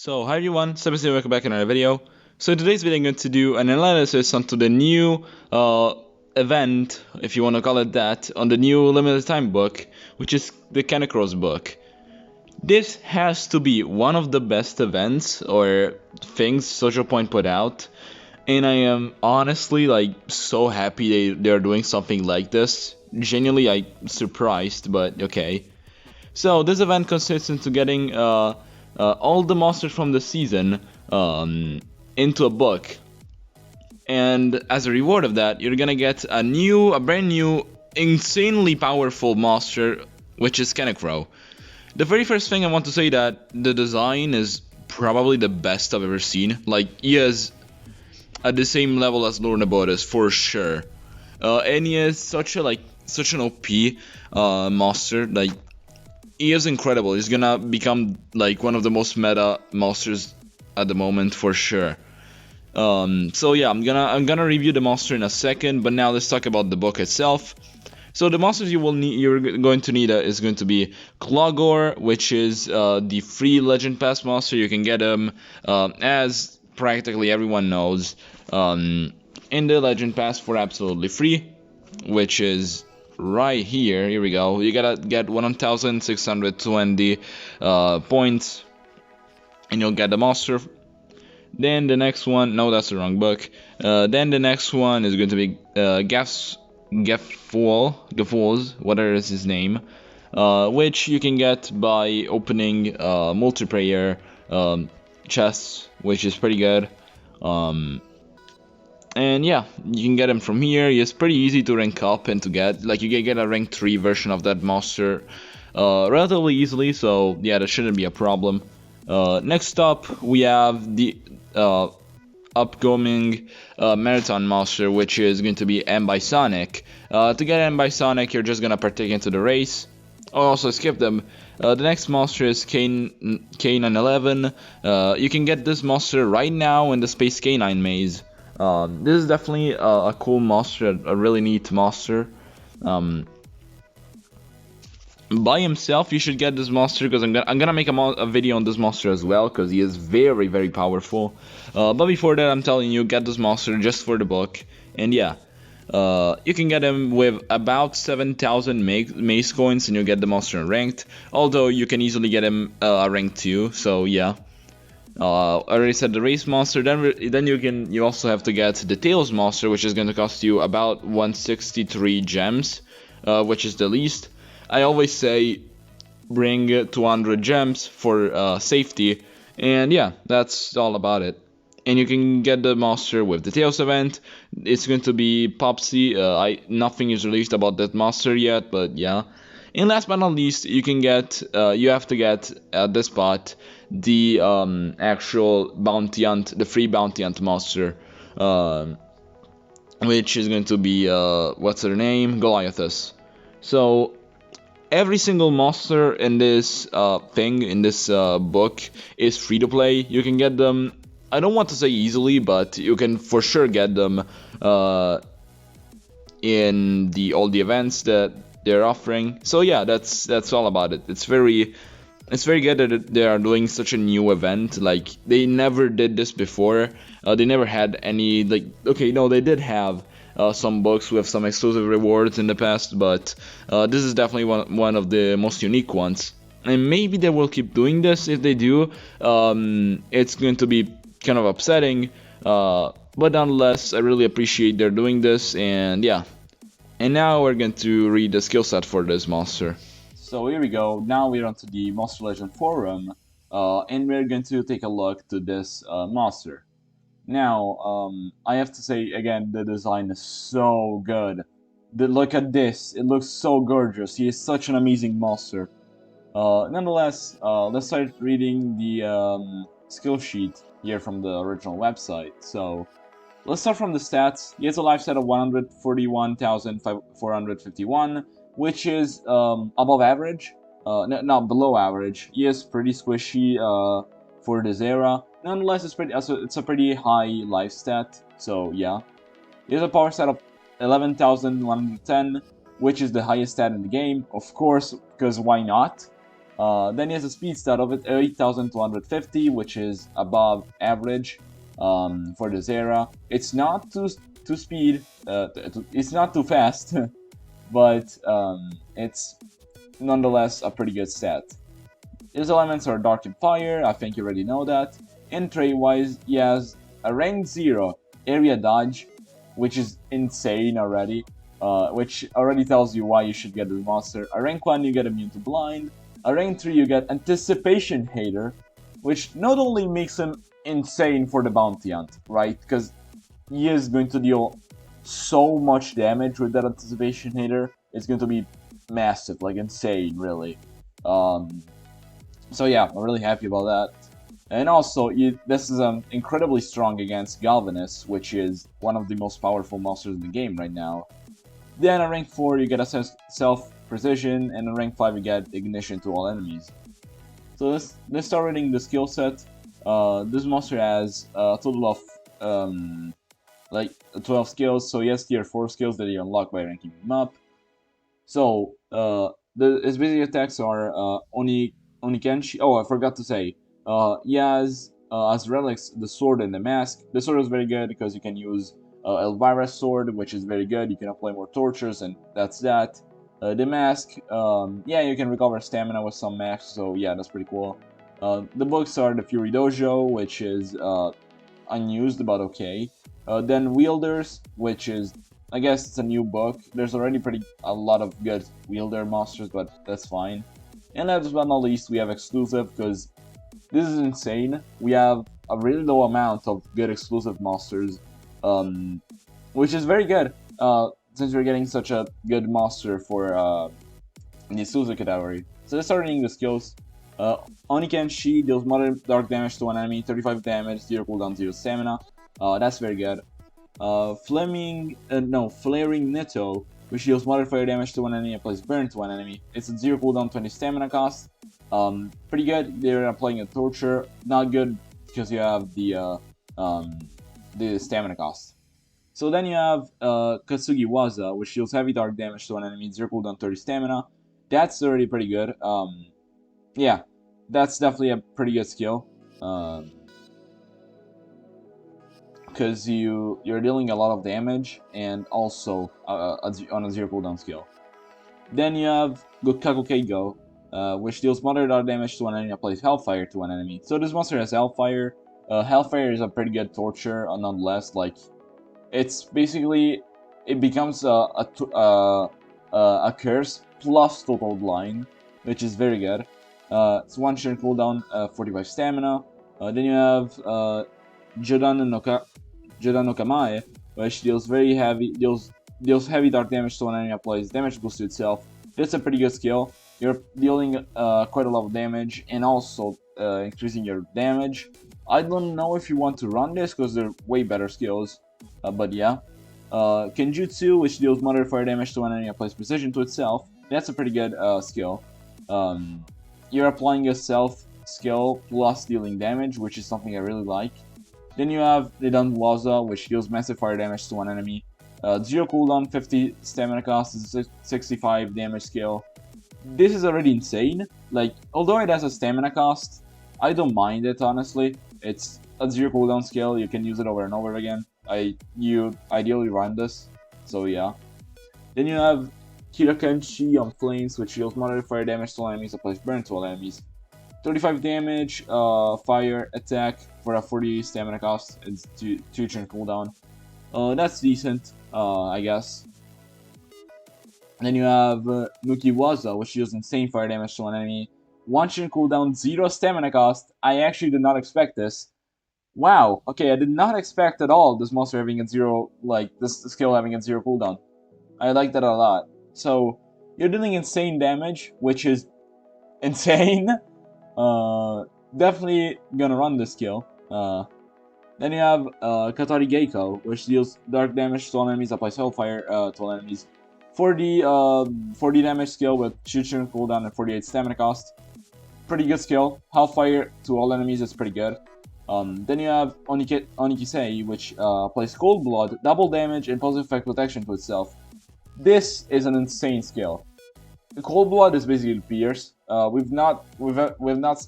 So, hi everyone, Sebastian, welcome back in another video. So in today's video I'm going to do an analysis onto the new event, if you want to call it that, on the new limited time book, which is the KENECRO'S book. This has to be one of the best events or things Social Point put out, and I am honestly so happy they're doing something like this. Genuinely surprised, but okay. So this event consists into getting all the monsters from the season into a book, and as a reward of that, you're gonna get a brand new, insanely powerful monster, which is KENECRO. The very first thing I want to say that the design is probably the best I've ever seen. Like, he is at the same level as Lornabotus for sure, and he is such an OP monster. Like, he is incredible. He's gonna become like one of the most meta monsters at the moment for sure. So yeah, I'm gonna review the monster in a second, but now let's talk about the book itself. So the monsters you're going to need is going to be Clogor, which is the free Legend Pass monster. You can get him as practically everyone knows in the Legend Pass for absolutely free, which is right here. Here we go. You gotta get 1,620 points, and you'll get the monster. Then the next one, no, that's the wrong book. Then the next one is going to be Geffool's, whatever is his name, which you can get by opening multiplayer chests, which is pretty good. And yeah, you can get him from here. It's pretty easy to rank up and to get. Like, you can get a rank 3 version of that monster relatively easily, so yeah, that shouldn't be a problem. Next up, we have the upcoming Marathon monster, which is going to be M by Sonic. To get M by Sonic, you're just gonna partake into the race. Or also skip them. The next monster is K911. You can get this monster right now in the Space K9 maze. This is definitely a cool monster, a really neat monster. By himself, you should get this monster because I'm gonna make a video on this monster as well, because he is very, very powerful. But before that, I'm telling you, get this monster just for the book. And yeah, you can get him with about 7,000 mace coins, and you get the monster ranked. Although you can easily get him a rank 2, so yeah. I already said the race monster. Then you also have to get the Tails monster, which is going to cost you about 163 gems, which is the least. I always say bring 200 gems for safety, and yeah, that's all about it. And you can get the monster with the Tails event. It's going to be Popsy. Nothing is released about that monster yet, but yeah. And last but not least, you have to get at this spot the actual bounty hunt, the free bounty hunt monster, which is going to be what's her name, Goliathus. So every single monster in this book is free to play. You can get them. I don't want to say easily, but you can for sure get them in all the events that they're offering. So yeah, that's all about it. It's very good that they are doing such a new event. Like, they never did this before. They never had any, like, okay, no, they did have some books with some exclusive rewards in the past, but this is definitely one of the most unique ones. And maybe they will keep doing this. If they do, it's going to be kind of upsetting, but nonetheless, I really appreciate they're doing this. And yeah, and now we're going to read the skill set for this monster. So here we go. Now we're onto the Monster Legend forum, and we're going to take a look to this monster. Now, I have to say again, the design is so good. Look at this; it looks so gorgeous. He is such an amazing monster. Nonetheless, let's start reading the skill sheet here from the original website. So, let's start from the stats. He has a life stat of 141,451, which is above average. Not below average. He is pretty squishy for this era. Nonetheless, it's a pretty high life stat. So yeah, he has a power stat of 11,110, which is the highest stat in the game. Of course, because why not? Then he has a speed stat of 8,250, which is above average for this era. It's not too speed, it's not too fast, but it's nonetheless a pretty good stat. His elements are Dark and Fire, I think you already know that. And trait-wise, he has a rank 0 area dodge, which is insane already, which already tells you why you should get the monster. A rank 1, you get immune to blind. A rank 3, you get Anticipation Hater, which not only makes him insane for the bounty hunt, right? Because he is going to deal so much damage with that Anticipation Hater. It's going to be massive, like insane, really. So yeah, I'm really happy about that. And also, this is incredibly strong against Galvanus, which is one of the most powerful monsters in the game right now. Then at rank 4, you get a self-precision, and at rank 5, you get ignition to all enemies. So let's start reading the skill set. This monster has a total of like 12 skills, so he has tier 4 skills that you unlock by ranking him up. So his basic attacks are Onikenshi. Oh, I forgot to say. He has as relics the sword and the mask. The sword is very good because you can use Elvira's sword, which is very good. You can apply more tortures, and that's that. The mask, yeah, you can recover stamina with some masks, so yeah, that's pretty cool. The books are the Fury Dojo, which is unused but okay. Then Wielders, which is, I guess it's a new book. There's already a lot of good Wielder monsters, but that's fine. And last but not least, we have Exclusive, because this is insane. We have a really low amount of good exclusive monsters, which is very good, since we're getting such a good monster for the exclusive category. So let's start reading the skills. Onikenshi deals moderate dark damage to one enemy, 35 damage, 0 cooldown, 0 stamina. That's very good. Flaring Nitto, which deals moderate fire damage to one enemy and applies burn to one enemy. It's a 0 cooldown, 20 stamina cost. Pretty good. They're applying a torture. Not good because you have the stamina cost. So then you have Katsugi Waza, which deals heavy dark damage to one enemy, 0 cooldown, 30 stamina. That's already pretty good. Yeah, that's definitely a pretty good skill. Because you're dealing a lot of damage and also on a 0 cooldown skill. Then you have Gokaku Keigo, which deals moderate dark damage to one enemy and applies Hellfire to one enemy. So this monster has Hellfire. Hellfire is a pretty good torture, nonetheless. Like, it's basically, it becomes a curse plus total blind, which is very good. It's 1 turn cooldown, 45 stamina. Then you have Jodan no Kamae, which deals heavy dark damage to one enemy, applies damage boost to itself. That's a pretty good skill. You're dealing quite a lot of damage and also increasing your damage. I don't know if you want to run this because they're way better skills, but yeah. Kenjutsu, which deals moderate fire damage to one enemy, applies precision to itself. That's a pretty good skill. You're applying a self skill plus dealing damage, which is something I really like. Then you have Ridan Waza, which deals massive fire damage to one enemy. 0 cooldown, 50 stamina cost, is a 65 damage skill. This is already insane. Like, although it has a stamina cost, I don't mind it, honestly. It's a 0 cooldown skill, you can use it over and over again. You ideally run this, so yeah. Then you have Kirakenshi on Flames, which deals moderate fire damage to all enemies, applies burn to all enemies. 35 damage, fire attack for a 40 stamina cost. It's 2 turn cooldown. That's decent, I guess. Then you have Mukiwaza, which deals insane fire damage to one enemy. 1 turn cooldown, 0 stamina cost. I actually did not expect this. Wow, okay, I did not expect at all this monster having a 0, like, this skill having a 0 cooldown. I like that a lot. So, you're dealing insane damage, which is insane. Definitely gonna run this skill. Then you have Katari Geiko, which deals dark damage to all enemies, applies Hellfire to all enemies. 40 damage skill with 2 turn cooldown and 48 stamina cost. Pretty good skill. Hellfire to all enemies is pretty good. Then you have Onikisei, which applies Cold Blood, double damage, and positive effect protection to itself. This is an insane skill. Cold Blood is basically Pierce. We've not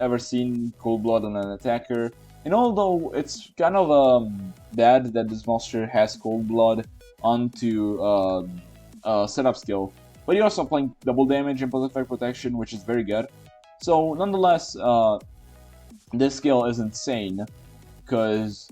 ever seen Cold Blood on an attacker, and although it's kind of bad that this monster has Cold Blood onto setup skill, but you're also applying double damage and post-effect protection, which is very good. So nonetheless, this skill is insane because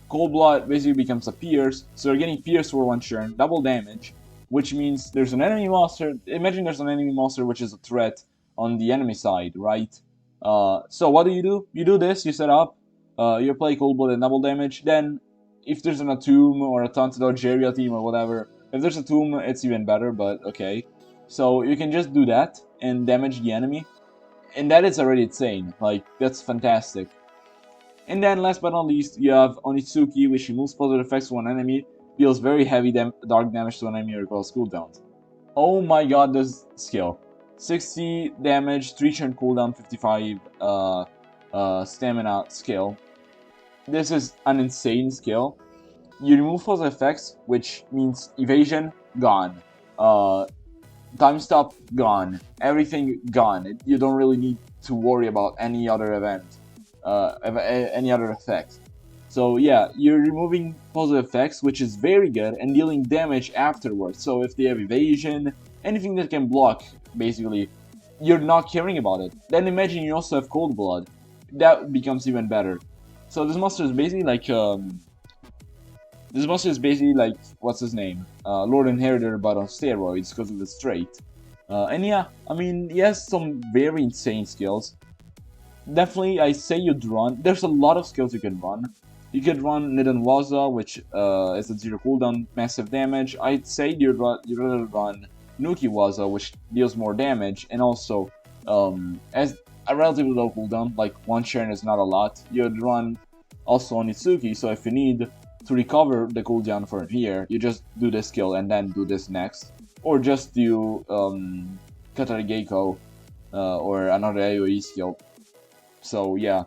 Cold Blood basically becomes a Pierce, so you're getting Pierce for one turn, double damage, which means there's an enemy monster. Imagine there's an enemy monster which is a threat on the enemy side, right? So what do? You do this, you set up, you apply Cold Blood and double damage, then if there's an Tomb or a Untitled Chapter team or whatever, if there's a Tomb, it's even better, but okay. So you can just do that and damage the enemy, and that is already insane. Like, that's fantastic. And then last but not least, you have Onitsuki, which removes positive effects to one enemy, deals very heavy dark damage to an enemy or recalls cooldowns. Oh my god, this skill. 60 damage, 3 turn cooldown, 55 stamina skill. This is an insane skill. You remove positive effects, which means evasion, gone. Time stop, gone. Everything gone. You don't really need to worry about any other event. Any other effect. So yeah, you're removing positive effects, which is very good, and dealing damage afterwards. So if they have evasion, anything that can block, basically, you're not caring about it. Then imagine you also have Cold Blood. That becomes even better. So this monster is basically like what's his name? Lord Inheritor, but on steroids because of the trait. And yeah, I mean, he has some very insane skills. Definitely, I say you'd run. There's a lot of skills you can run. You could run Nidon Waza, which is a 0 cooldown, massive damage. I'd say you'd rather run Nuki Waza, which deals more damage, and also as a relatively low cooldown, like 1 turn is not a lot. You'd run also Onitsuki, so if you need to recover the cooldown from here, you just do this skill and then do this next. Or just do Katari Geiko or another AoE skill. So yeah,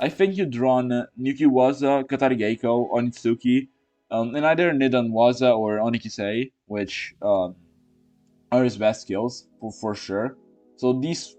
I think you'd run Nuki Waza, Katari Geiko, Onitsuki, and either Nidon Waza or Onikisei, which are his best skills, for sure. So these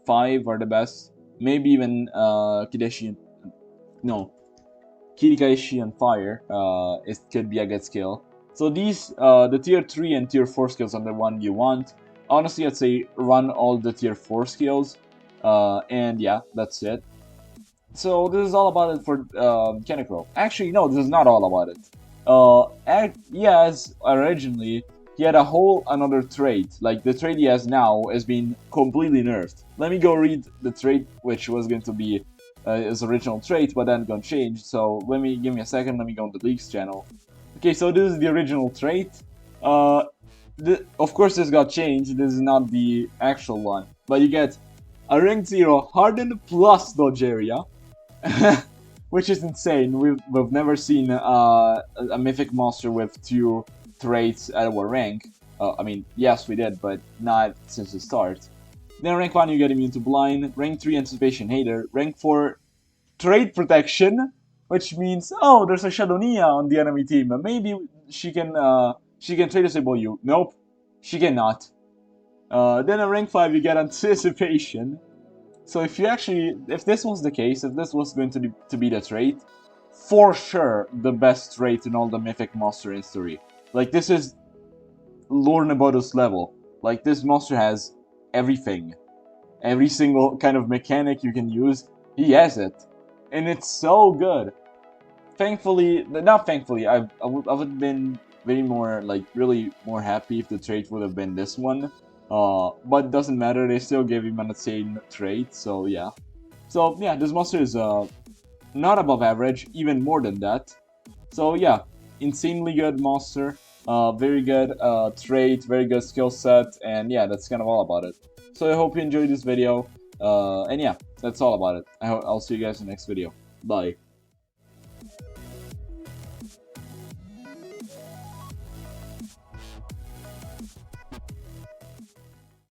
5 are the best. Maybe even Kirikaeshi on Fire, it could be a good skill. So these, the tier 3 and tier 4 skills are the one you want. Honestly, I'd say run all the tier 4 skills. And yeah, that's it. So this is all about it for KENECRO. Actually, no, this is not all about it. Yes, originally he had a whole another trait. Like the trait he has now has been completely nerfed. Let me go read the trait, which was going to be his original trait, but then got changed. So give me a second. Let me go on the leaks channel. Okay, so this is the original trait. Of course, this got changed. This is not the actual one, but you get a rank 0 hardened plus dodge area, which is insane. We've never seen a mythic monster with 2 traits at our rank. I mean, yes, we did, but not since the start. Then rank 1, you get immune to blind. Rank 3, anticipation hater. Rank 4, trait protection, which means, oh, there's a Shadonia on the enemy team. Maybe she can trait disable you. Nope, she cannot. Then at rank 5 you get anticipation. So if this was the case, if this was going to be the trait, for sure the best trait in all the mythic monster history. Like, this is Lord Neboto's level. Like, this monster has everything. Every single kind of mechanic you can use, he has it. And it's so good. Not thankfully, I would have been very more, like, really more happy if the trait would have been this one. But it doesn't matter, they still gave him an insane trait, so yeah. So yeah, this monster is not above average, even more than that. So yeah, insanely good monster, very good trait, very good skill set, and yeah, that's kind of all about it. So I hope you enjoyed this video, and yeah, that's all about it. I'll see you guys in the next video. Bye.